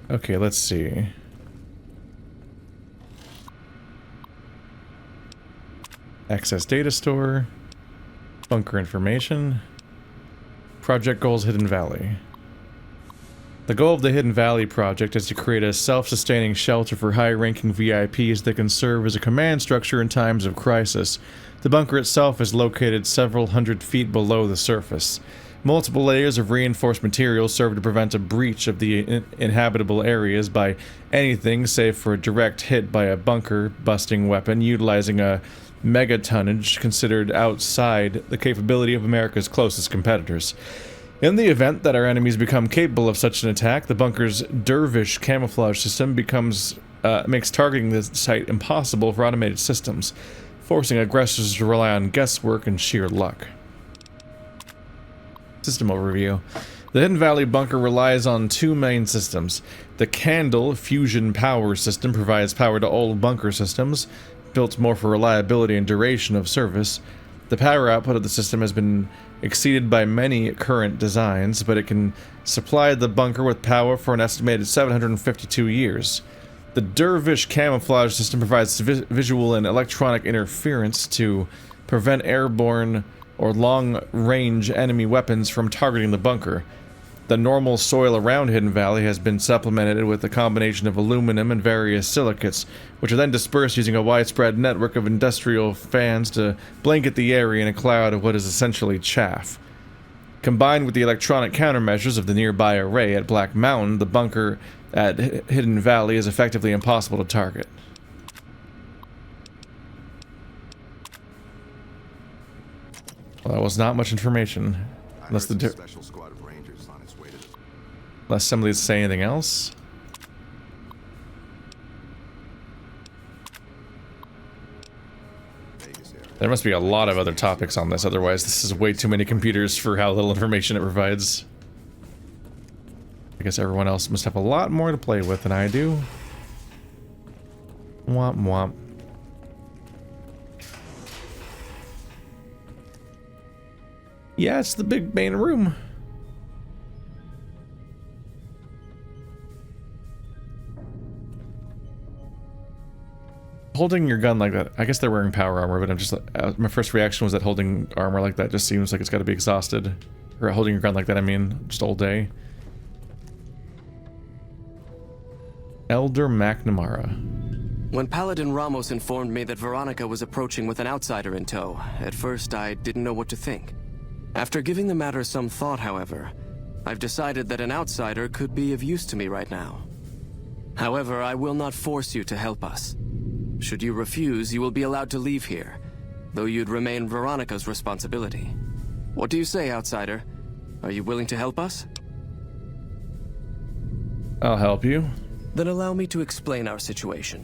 Okay, let's see. Access data store. Bunker information. Project goals Hidden Valley. The goal of the Hidden Valley project is to create a self-sustaining shelter for high-ranking VIPs that can serve as a command structure in times of crisis. The bunker itself is located several hundred feet below the surface. Multiple layers of reinforced materials serve to prevent a breach of the inhabitable areas by anything save for a direct hit by a bunker-busting weapon utilizing a megatonnage considered outside the capability of America's closest competitors. In the event that our enemies become capable of such an attack, the bunker's dervish camouflage system makes targeting the site impossible for automated systems, forcing aggressors to rely on guesswork and sheer luck. System overview. The Hidden Valley bunker relies on two main systems. The Candle fusion power system provides power to all bunker systems, built more for reliability and duration of service. The power output of the system has been exceeded by many current designs, but it can supply the bunker with power for an estimated 752 years. The Dervish camouflage system provides visual and electronic interference to prevent airborne or long-range enemy weapons from targeting the bunker. The normal soil around Hidden Valley has been supplemented with a combination of aluminum and various silicates, which are then dispersed using a widespread network of industrial fans to blanket the area in a cloud of what is essentially chaff. Combined with the electronic countermeasures of the nearby array at Black Mountain, the bunker at Hidden Valley is effectively impossible to target. Well, that was not much information. Unless special squad of rangers on its way to unless somebody say anything else. There must be a lot of other topics on this, otherwise this is way too many computers for how little information it provides. I guess everyone else must have a lot more to play with than I do. Womp womp. Yeah, it's the big main room. Holding your gun like that, I guess they're wearing power armor, but I'm just my first reaction was that holding armor like that just seems like it's got to be exhausted. Or holding your gun like that, I mean, just all day. Elder McNamara. When Paladin Ramos informed me that Veronica was approaching with an outsider in tow, at first I didn't know what to think. After giving the matter some thought, however, I've decided that an outsider could be of use to me right now. However, I will not force you to help us. Should you refuse, you will be allowed to leave here, though you'd remain Veronica's responsibility. What do you say, outsider? Are you willing to help us? I'll help you. Then allow me to explain our situation.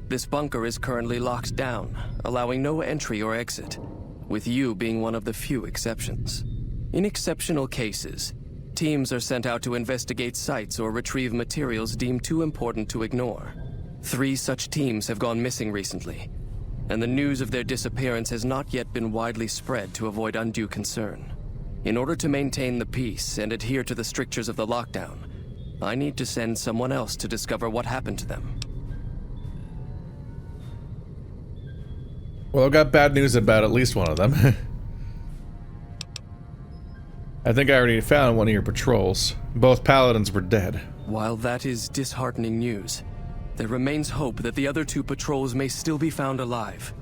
This bunker is currently locked down, allowing no entry or exit, with you being one of the few exceptions. In exceptional cases, teams are sent out to investigate sites or retrieve materials deemed too important to ignore. 3 such teams have gone missing recently, and the news of their disappearance has not yet been widely spread to avoid undue concern. In order to maintain the peace and adhere to the strictures of the lockdown, I need to send someone else to discover what happened to them. Well, I've got bad news about at least one of them. I think I already found one of your patrols. Both paladins were dead. While that is disheartening news, there remains hope that the other 2 patrols may still be found alive.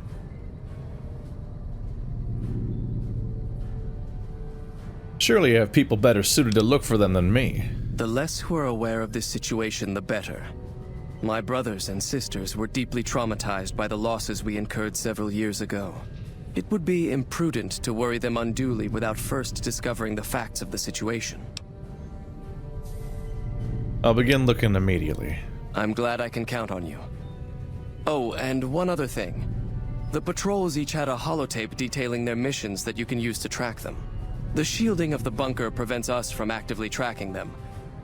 Surely you have people better suited to look for them than me. The less who are aware of this situation, the better. My brothers and sisters were deeply traumatized by the losses we incurred several years ago. It would be imprudent to worry them unduly without first discovering the facts of the situation. I'll begin looking immediately. I'm glad I can count on you. Oh, and one other thing. The patrols each had a holotape detailing their missions that you can use to track them. The shielding of the bunker prevents us from actively tracking them,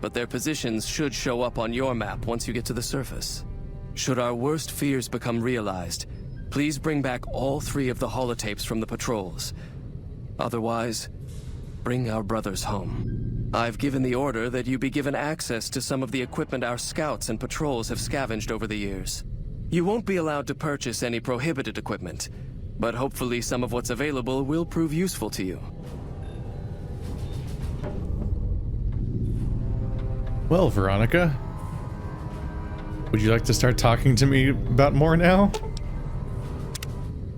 but their positions should show up on your map once you get to the surface. Should our worst fears become realized, please bring back all 3 of the holotapes from the patrols. Otherwise, bring our brothers home. I've given the order that you be given access to some of the equipment our scouts and patrols have scavenged over the years. You won't be allowed to purchase any prohibited equipment, but hopefully some of what's available will prove useful to you. Well, Veronica, would you like to start talking to me about more now?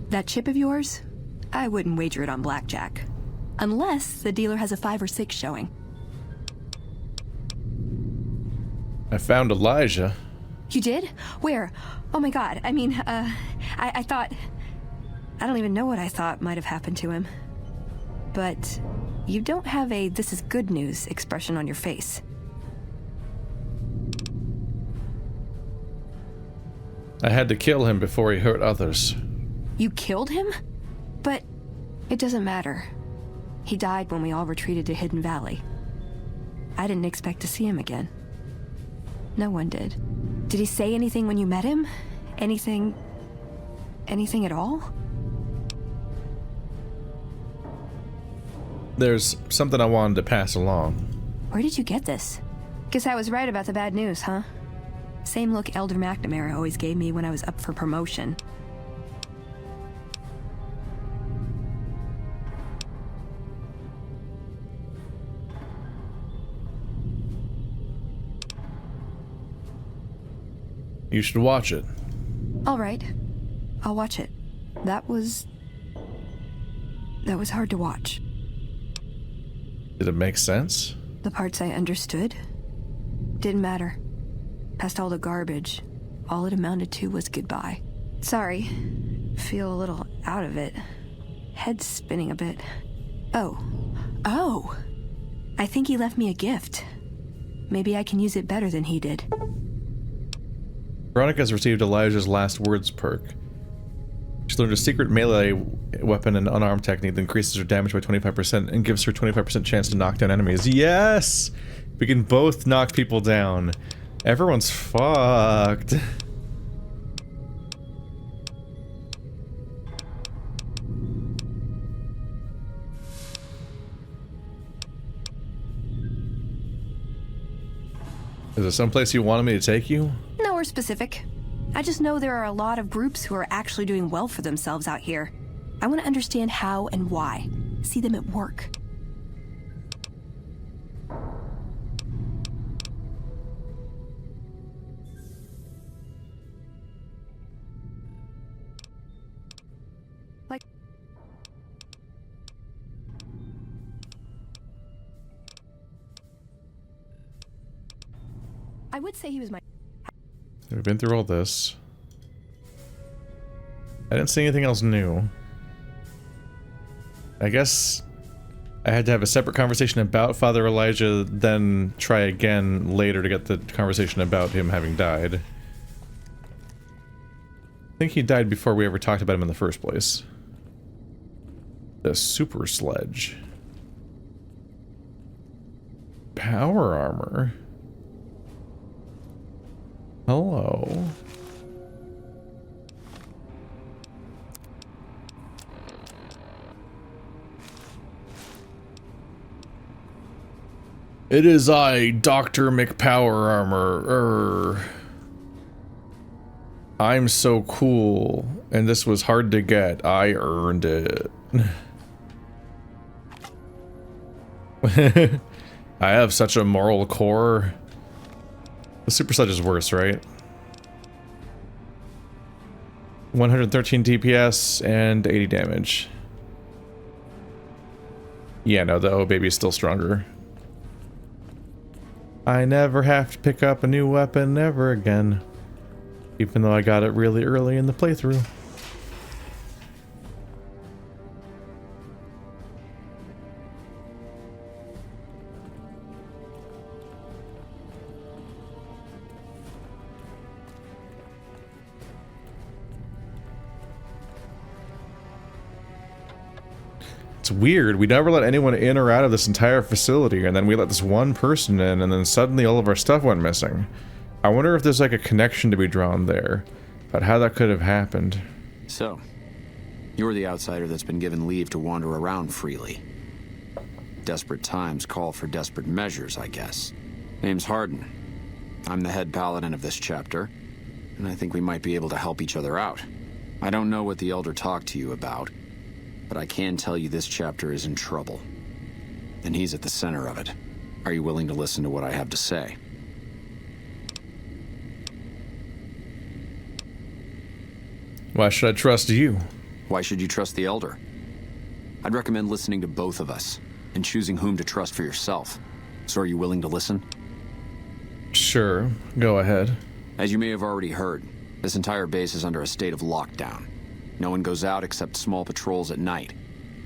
That chip of yours? I wouldn't wager it on blackjack. Unless the dealer has a 5 or 6 showing. I found Elijah. You did? Where? Oh my god, I mean, I thought... I don't even know what I thought might have happened to him. But you don't have a "this is good news" expression on your face. I had to kill him before he hurt others. You killed him? But it doesn't matter. He died when we all retreated to Hidden Valley. I didn't expect to see him again. No one did. Did he say anything when you met him? Anything at all? There's something I wanted to pass along. Where did you get this? Guess I was right about the bad news, huh? Same look Elder McNamara always gave me when I was up for promotion. You should watch it. All right. I'll watch it. That was hard to watch. Did it make sense? The parts I understood didn't matter. Past all the garbage, all it amounted to was goodbye. Sorry. Feel a little out of it. Head spinning a bit. Oh. I think he left me a gift. Maybe I can use it better than he did. Veronica's received Elijah's last words perk. She learned a secret melee weapon and unarmed technique that increases her damage by 25% and gives her 25% chance to knock down enemies. Yes! We can both knock people down. Everyone's fucked. Is there someplace you wanted me to take you? Nowhere specific. I just know there are a lot of groups who are actually doing well for themselves out here. I want to understand how and why. See them at work. Like... I would say he was my... We've been through all this. I didn't see anything else new. I guess I had to have a separate conversation about Father Elijah, then try again later to get the conversation about him having died. I think he died before we ever talked about him in the first place. The super sledge. Power armor. Hello. It is I, Dr. McPower Armor. I'm so cool, and this was hard to get. I earned it. I have such a moral core. The super sledge is worse, right? 113 DPS and 80 damage. Yeah, no, the O baby is still stronger. I never have to pick up a new weapon ever again. Even though I got it really early in the playthrough. It's weird. We never let anyone in or out of this entire facility, and then we let this one person in, and then suddenly all of our stuff went missing. I wonder if there's like a connection to be drawn there, about how that could have happened. So, you're the outsider that's been given leave to wander around freely. Desperate times call for desperate measures, I guess. Name's Hardin. I'm the head paladin of this chapter, and I think we might be able to help each other out. I don't know what the Elder talked to you about, but I can tell you this chapter is in trouble. And he's at the center of it. Are you willing to listen to what I have to say? Why should I trust you? Why should you trust the Elder? I'd recommend listening to both of us, and choosing whom to trust for yourself. So are you willing to listen? Sure, go ahead. As you may have already heard, this entire base is under a state of lockdown. No one goes out except small patrols at night.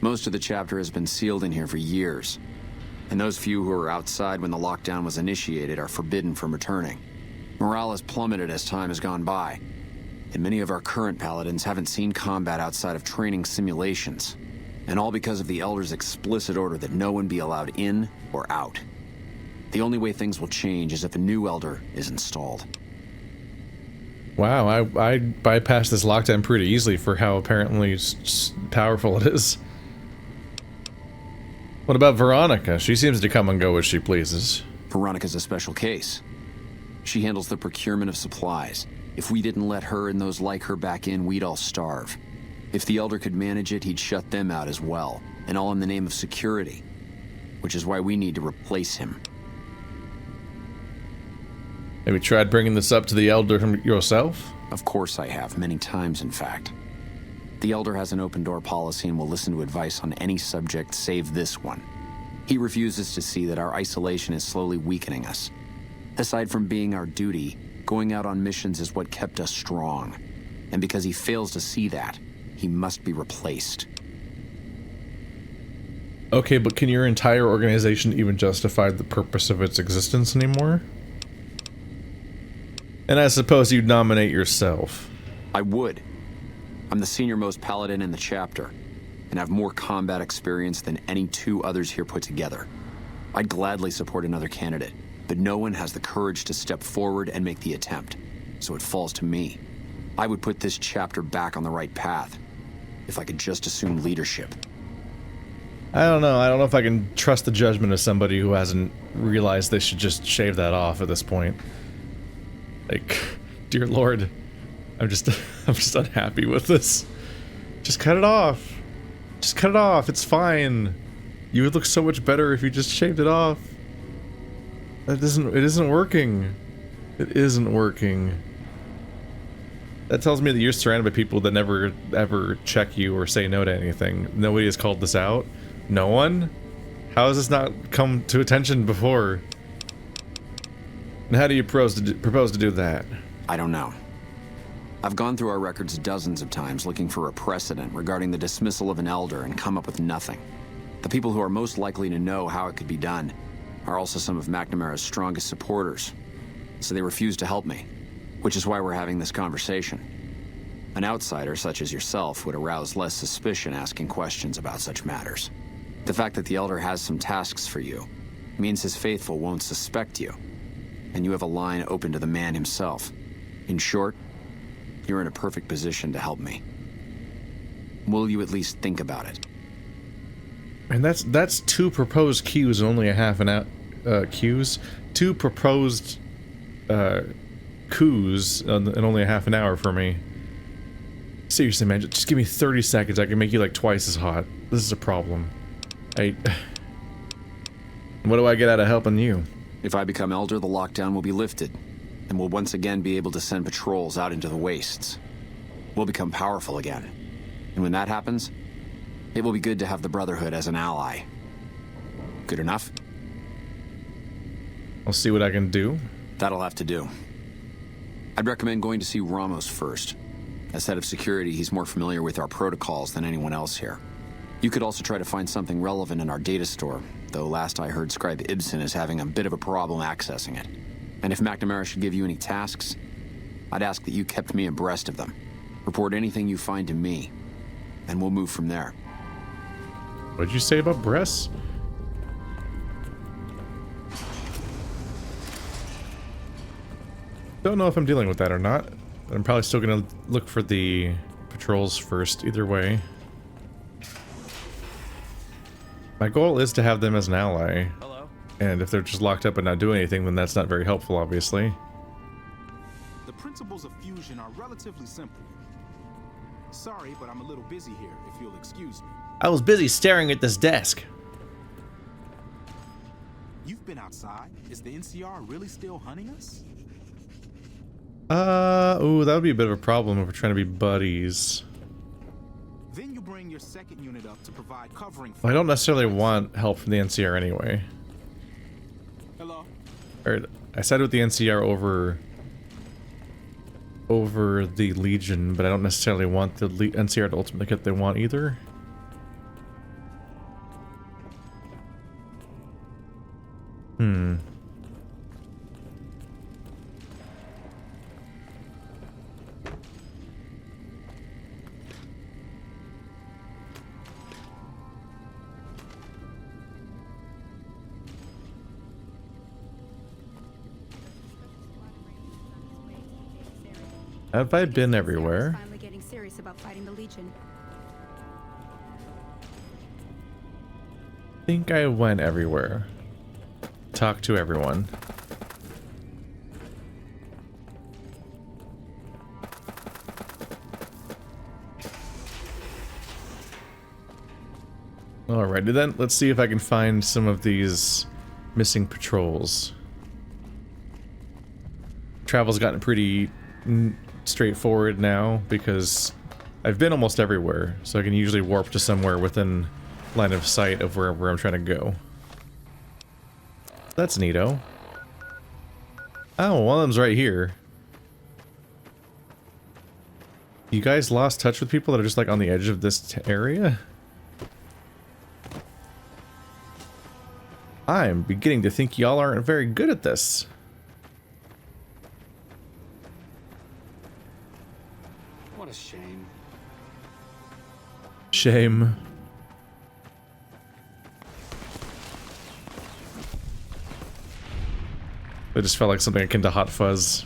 Most of the chapter has been sealed in here for years, and those few who were outside when the lockdown was initiated are forbidden from returning. Morale has plummeted as time has gone by, and many of our current paladins haven't seen combat outside of training simulations, and all because of the Elder's explicit order that no one be allowed in or out. The only way things will change is if a new Elder is installed. Wow, I bypassed this lockdown pretty easily for how apparently powerful it is. What about Veronica? She seems to come and go as she pleases. Veronica's a special case. She handles the procurement of supplies. If we didn't let her and those like her back in, we'd all starve. If the Elder could manage it, he'd shut them out as well, and all in the name of security, which is why we need to replace him. Have you tried bringing this up to the Elder yourself? Of course I have, many times in fact. The Elder has an open-door policy and will listen to advice on any subject save this one. He refuses to see that our isolation is slowly weakening us. Aside from being our duty, going out on missions is what kept us strong. And because he fails to see that, he must be replaced. Okay, but can your entire organization even justify the purpose of its existence anymore? And I suppose you'd nominate yourself. I would. I'm the senior-most paladin in the chapter, and have more combat experience than any two others here put together. I'd gladly support another candidate, but no one has the courage to step forward and make the attempt, so it falls to me. I would put this chapter back on the right path, if I could just assume leadership. I don't know. I don't know if I can trust the judgment of somebody who hasn't realized they should just shave that off at this point. Like, dear Lord, I'm just unhappy with this. Just cut it off. Just cut it off. It's fine. You would look so much better if you just shaved it off. It isn't working. It isn't working. That tells me that you're surrounded by people that never ever check you or say no to anything. Nobody has called this out. No one? How has this not come to attention before? And how do you propose to do that? I don't know. I've gone through our records dozens of times looking for a precedent regarding the dismissal of an Elder and come up with nothing. The people who are most likely to know how it could be done are also some of McNamara's strongest supporters, so they refuse to help me, which is why we're having this conversation. An outsider such as yourself would arouse less suspicion asking questions about such matters. The fact that the Elder has some tasks for you means his faithful won't suspect you, and you have a line open to the man himself. In short, you're in a perfect position to help me. Will you at least think about it? And that's two proposed queues and only a half an hour. Queues? Two proposed coups and only a half an hour for me. Seriously, man, just give me 30 seconds. I can make you like twice as hot. This is a problem. What do I get out of helping you? If I become Elder, the lockdown will be lifted, and we'll once again be able to send patrols out into the wastes. We'll become powerful again. And when that happens, it will be good to have the Brotherhood as an ally. Good enough? I'll see what I can do. That'll have to do. I'd recommend going to see Ramos first. As head of security, he's more familiar with our protocols than anyone else here. You could also try to find something relevant in our data store, though last I heard Scribe Ibsen is having a bit of a problem accessing it. And if McNamara should give you any tasks, I'd ask that you kept me abreast of them. Report anything you find to me, and we'll move from there. What'd you say about breasts? Don't know if I'm dealing with that or not. But I'm probably still gonna look for the patrols first, either way. My goal is to have them as an ally. Hello? And if they're just locked up and not doing anything, then that's not very helpful, obviously. The principles of fusion are relatively simple. Sorry, but I'm a little busy here, if you'll excuse me. I was busy staring at this desk. You've been outside. Is the NCR really still hunting us? Ooh, that would be a bit of a problem if we're trying to be buddies. Then you bring your second unit up to provide covering for... Well, I don't necessarily want help from the NCR anyway. Hello? Or, I sided with the NCR over the Legion, but I don't necessarily want the NCR to ultimately get what they want either. Have I been everywhere? Finally getting serious about fighting the Legion. I think I went everywhere. Talked to everyone. Alrighty then, let's see if I can find some of these missing patrols. Travel's gotten pretty straightforward now because I've been almost everywhere, so I can usually warp to somewhere within line of sight of wherever I'm trying to go. That's neato. Oh, one of them's right here. You guys lost touch with people that are just like on the edge of this area? I'm beginning to think y'all aren't very good at this. What a shame. Shame. It just felt like something akin to Hot Fuzz.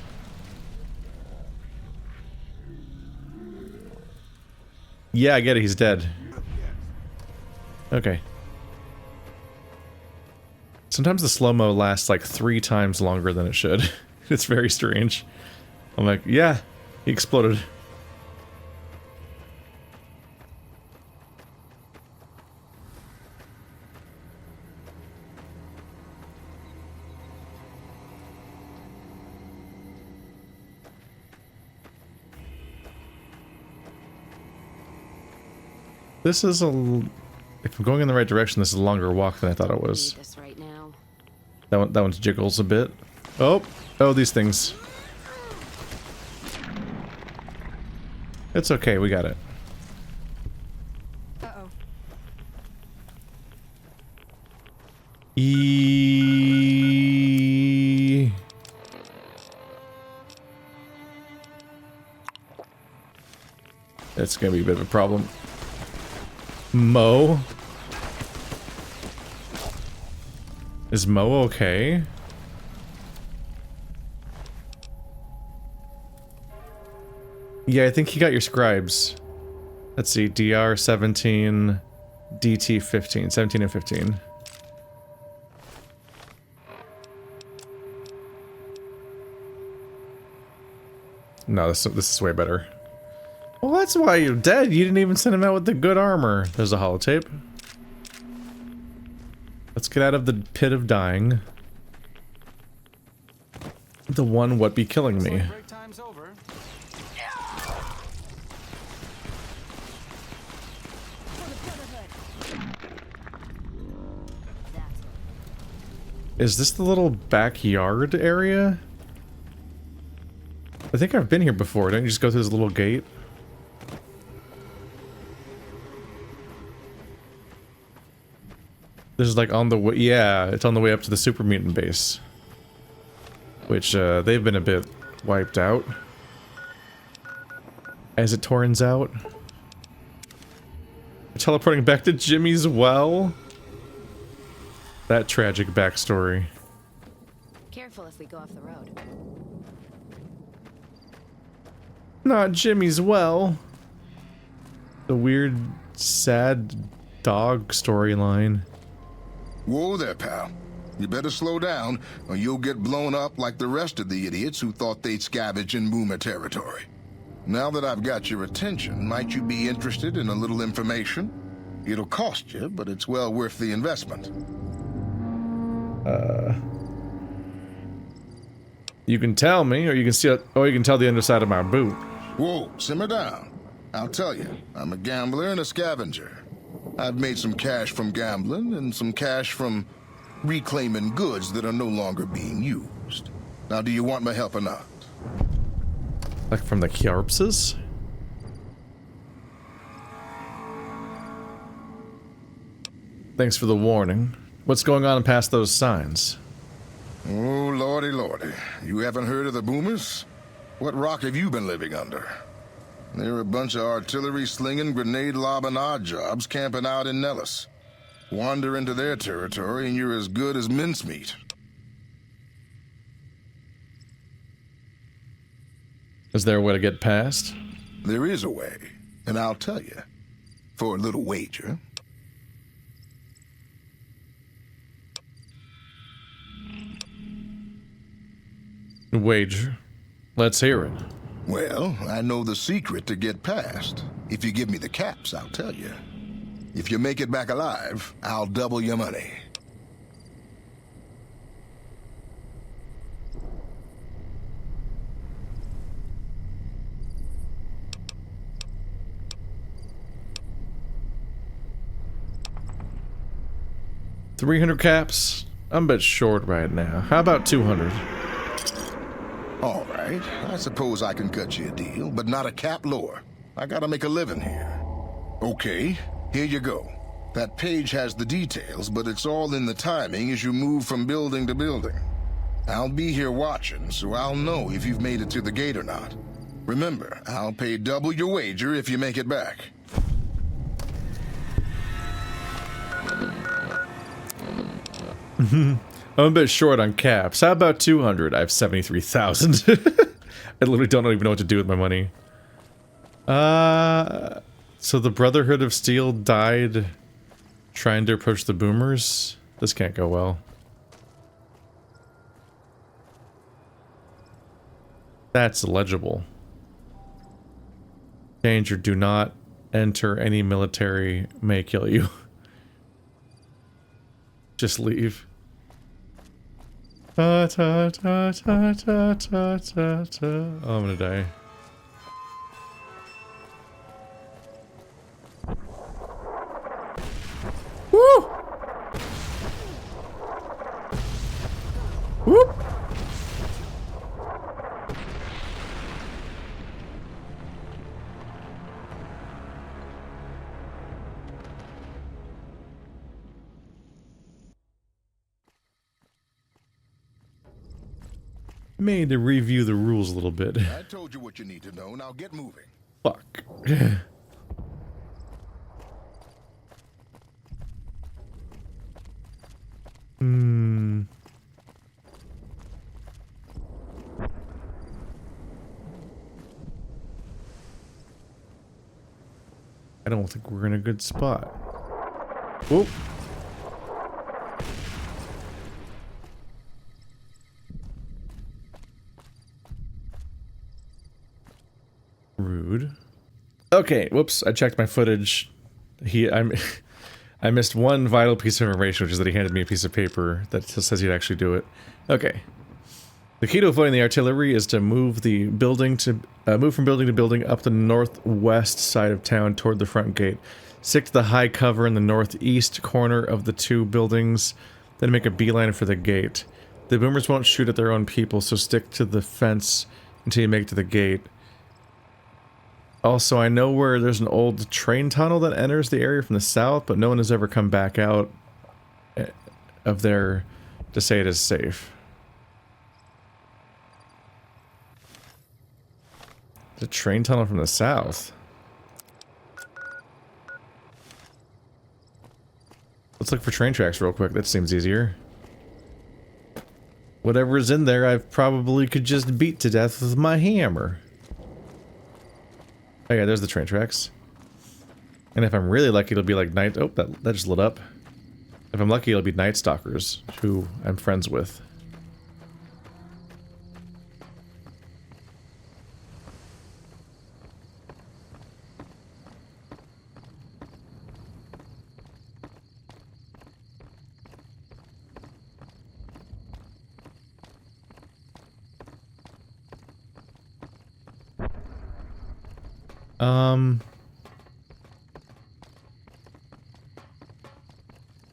Yeah, I get it, he's dead. Okay. Sometimes the slow-mo lasts like 3 times longer than it should. It's very strange. I'm like, yeah, he exploded. This is a... If I'm going in the right direction, this is a longer walk than I thought it was. This right now. That one's jiggles a bit. Oh! Oh, these things. It's okay, we got it. Uh-oh. That's gonna be a bit of a problem. Mo? Is Mo okay? Yeah, I think he got your scribes. Let's see, DR 17, DT 15, 17 and 15. No, this is way better. Well, that's why you're dead. You didn't even send him out with the good armor. There's a holotape. Let's get out of the pit of dying. The one what be killing me. Break time's over. Is this the little backyard area? I think I've been here before. Don't you just go through this little gate? This is like on the way, yeah, it's on the way up to the super mutant base. Which, they've been a bit wiped out. As it turns out. We're teleporting back to Jimmy's well. That tragic backstory. Careful if we go off the road. Not Jimmy's well. The weird, sad dog storyline. Whoa there, pal. You better slow down, or you'll get blown up like the rest of the idiots who thought they'd scavenge in Boomer territory. Now that I've got your attention, might you be interested in a little information? It'll cost you, but it's well worth the investment. You can tell me, or you can see, or you can tell the underside of my boot. Whoa, simmer down. I'll tell you, I'm a gambler and a scavenger. I've made some cash from gambling and some cash from reclaiming goods that are no longer being used. Now, do you want my help or not? Like from the corpses? Thanks for the warning. What's going on past those signs? Oh, lordy, lordy. You haven't heard of the Boomers? What rock have you been living under? They're a bunch of artillery-slinging, grenade-lobbing odd jobs camping out in Nellis. Wander into their territory and you're as good as mincemeat. Is there a way to get past? There is a way, and I'll tell you. For a little wager. Wager. Let's hear it. Well, I know the secret to get past. If you give me the caps, I'll tell you. If you make it back alive, I'll double your money. $300 caps? I'm a bit short right now. How about 200? All right, I suppose I can cut you a deal, but not a cap lower. I gotta make a living here. Okay, here you go. That page has the details, but it's all in the timing as you move from building to building. I'll be here watching, so I'll know if you've made it to the gate or not. Remember, I'll pay double your wager if you make it back. I'm a bit short on caps. How about 200? I have 73,000. I literally don't even know what to do with my money. So the Brotherhood of Steel died trying to approach the Boomers? This can't go well. That's illegible. Danger, do not enter any military may kill you. Just leave. Ta ta ta ta ta ta ta ta. Oh, I'm gonna die. Woo! Whoop! Made to review the rules a little bit. I told you what you need to know, now get moving. Fuck. I don't think we're in a good spot. Whoop. Rude. Okay, whoops, I checked my footage. I missed one vital piece of information, which is that he handed me a piece of paper that says he'd actually do it. Okay. The key to avoiding the artillery is to move the building to move from building to building up the northwest side of town toward the front gate. Stick to the high cover in the northeast corner of the two buildings, then make a beeline for the gate. The Boomers won't shoot at their own people, so stick to the fence until you make it to the gate. Also, I know where there's an old train tunnel that enters the area from the south, but no one has ever come back out of there to say it is safe. The train tunnel from the south. Let's look for train tracks real quick. That seems easier. Whatever is in there, I probably could just beat to death with my hammer. Oh yeah, there's the train tracks. And if I'm really lucky, it'll be like night. Oh, that just lit up. If I'm lucky, it'll be Night Stalkers, who I'm friends with.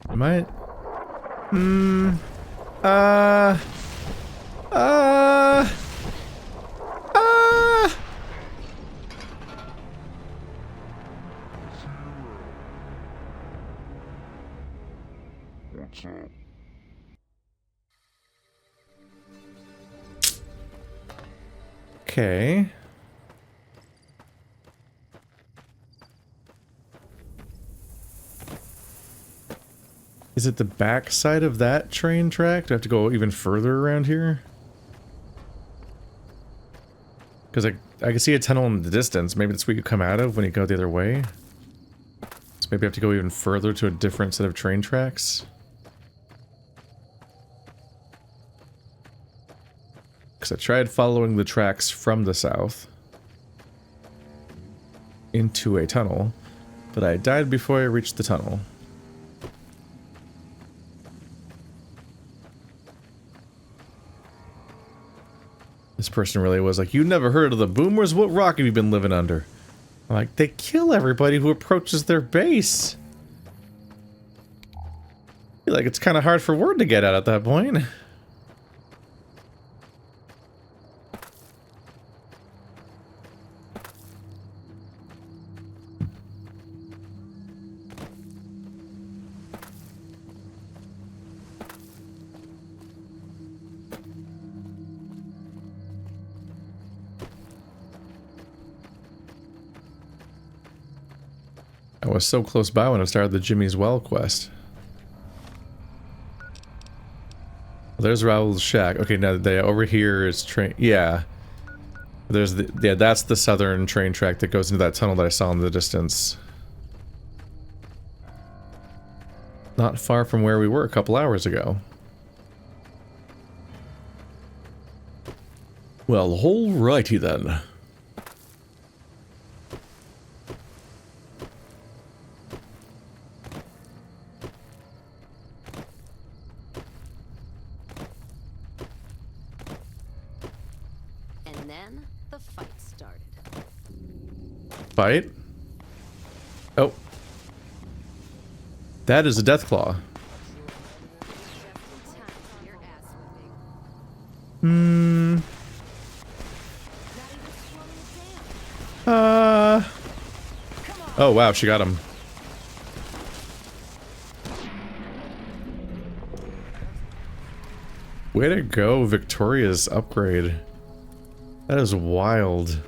Am I? Okay. Is it the back side of that train track? Do I have to go even further around here? Because I can see a tunnel in the distance. Maybe that's where you come out of when you go the other way. So maybe I have to go even further to a different set of train tracks. Because I tried following the tracks from the south into a tunnel, but I died before I reached the tunnel. This person really was like, you never heard of the boomers? What rock have you been living under? I'm like, they kill everybody who approaches their base. I feel like it's kind of hard for word to get out at that point. I was so close by when I started the Jimmy's Well quest. There's Raoul's shack. Okay, now over here is train. Yeah, there's the that's the southern train track that goes into that tunnel that I saw in the distance. Not far from where we were a couple hours ago. Well, alrighty then. Fight? Oh. That is a death claw. Oh wow, she got him. Way to go, Victoria's upgrade. That is wild.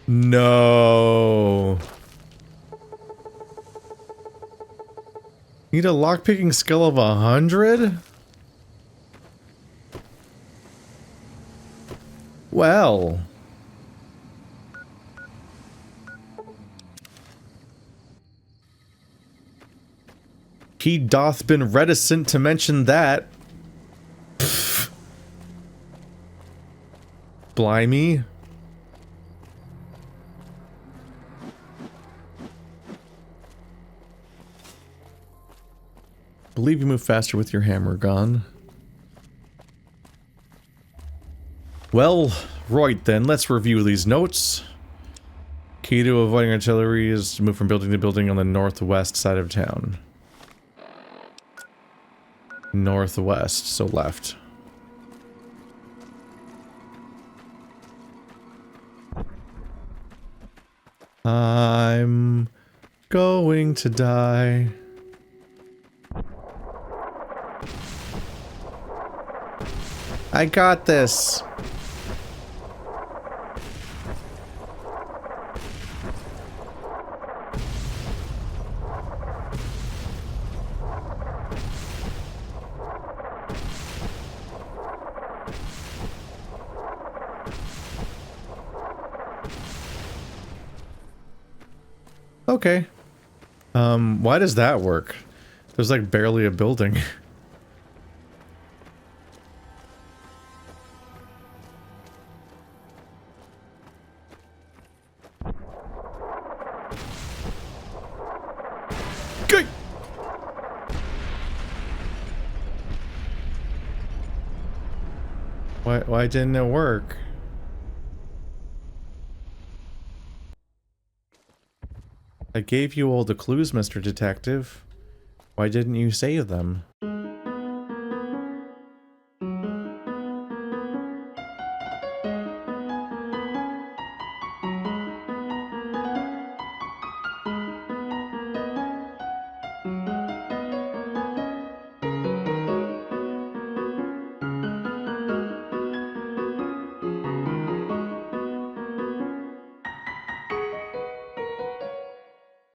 No. Need a lockpicking skill of 100? Well. He doth been reticent to mention that. Pfft. Blimey. Believe you move faster with your hammer gone. Well, right then, let's review these notes. Key to avoiding artillery is to move from building to building on the northwest side of town. Northwest, so left. I'm going to die. I got this. Okay. Why does that work? There's like barely a building. Good. Why didn't it work? I gave you all the clues, Mr. Detective. Why didn't you save them?